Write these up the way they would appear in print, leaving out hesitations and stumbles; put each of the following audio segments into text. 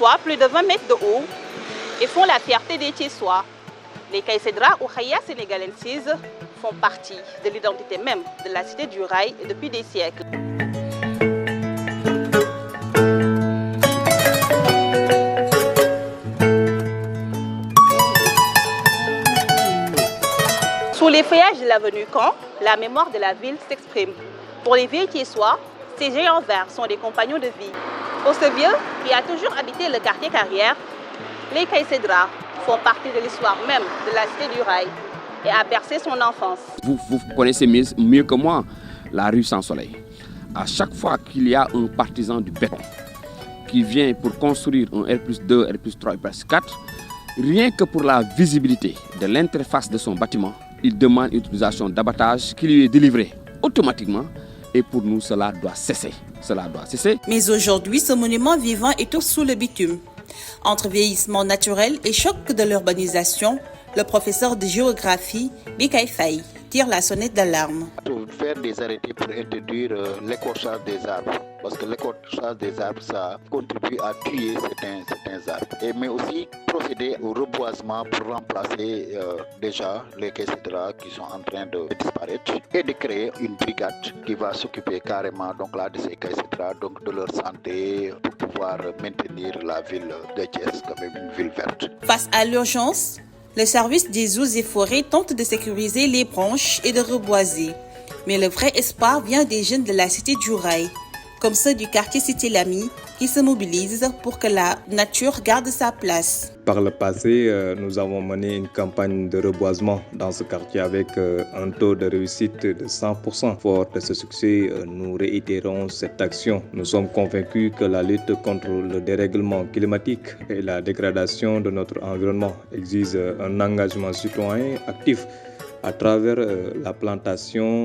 fois plus de 20 mètres de haut et font la fierté des Thiessois. Les Caïcédras ou Khaya sénégalenses font partie de l'identité même de la cité du rail depuis des siècles. Sous les feuillages de l'avenue Caen, la mémoire de la ville s'exprime. Pour les vieux Thiessois, ces géants verts sont des compagnons de vie. Pour ce vieux qui a toujours habité le quartier Carrière, les Caïcédras font partie de l'histoire même de la cité du rail et a bercé son enfance. Vous connaissez mieux que moi la rue Sans Soleil. À chaque fois qu'il y a un partisan du béton qui vient pour construire un R+2, R+3, R+4, rien que pour la visibilité de l'interface de son bâtiment, il demande une utilisation d'abattage qui lui est délivrée automatiquement et pour nous cela doit cesser. Mais aujourd'hui, ce monument vivant est tout sous le bitume. Entre vieillissement naturel et choc de l'urbanisation, le professeur de géographie, Bikaï Faye, tire la sonnette d'alarme. Faire des arrêtés pour introduire l'écorchage des arbres. Parce que l'écorchage des arbres, ça contribue à tuer certains arbres. Mais aussi procéder au reboisement pour remplacer déjà les Caïcédras qui sont en train de disparaître. Et de créer une brigade qui va s'occuper carrément donc, là, de ces Caïcédras, donc de leur santé, pour pouvoir maintenir la ville de Thiès comme une ville verte. Face à l'urgence, le service des eaux et forêts tente de sécuriser les branches et de reboiser. Mais le vrai espoir vient des jeunes de la cité du rail, comme ceux du quartier Cité Lamy, qui se mobilisent pour que la nature garde sa place. Par le passé, nous avons mené une campagne de reboisement dans ce quartier avec un taux de réussite de 100%. Fort de ce succès, nous réitérons cette action. Nous sommes convaincus que la lutte contre le dérèglement climatique et la dégradation de notre environnement exige un engagement citoyen actif à travers la plantation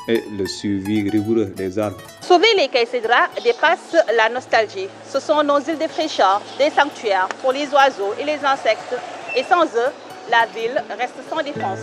et le suivi rigoureux des arbres. Sauver les Caïcédras dépasse la nostalgie. Ce sont nos îles de fraîcheur, des sanctuaires pour les oiseaux et les insectes. Et sans eux, la ville reste sans défense.